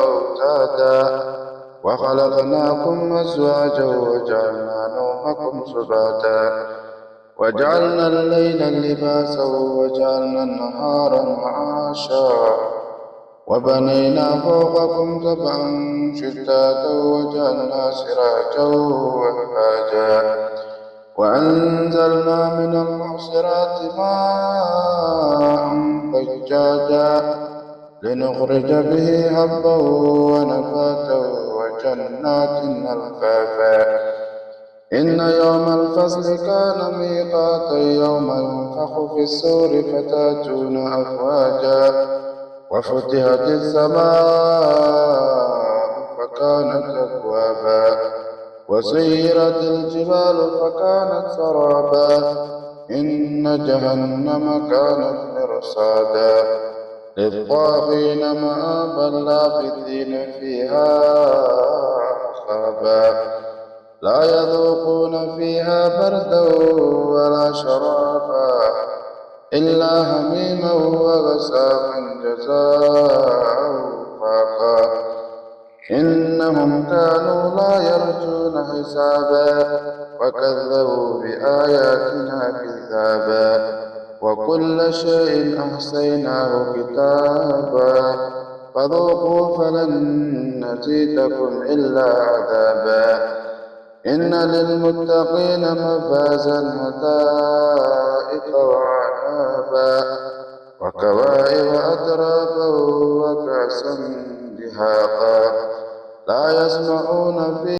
أوتادا وخلقناكم أزواجا وجعلنا نومكم سباتا وجعلنا الليل لباسا وجعلنا النهار معاشا وبنينا فوقكم سبعا شدادا وجعلنا سراجا وهاجا وأنزلنا من المعصرات ماء ثجاجا لنخرج به حبا ونباتا وجنات ألفافا إن يوم الفصل كان ميقاتا يوم ينفخ في الصور فتأتون أفواجا وفتحت السماء فكانت أبوابا وسيرت الجبال فكانت سرابا إن جهنم كانت مرصادا للطاغين مآبا لابثين فيها أحقابا لا يذوقون فيها بردا ولا شرابا إلا حميما وغساقا جزاء وفاقا إنهم كانوا لا يرجون حسابا وكذبوا بآياتنا كذابا وكل شيء أحصيناه كتابا فذوقوا فلن نزيدكم إلا عذابا إن للمتقين مفازا حدائق وعنابا وكواعب أترابا وكأسا دهاقا لا يسمعون فيها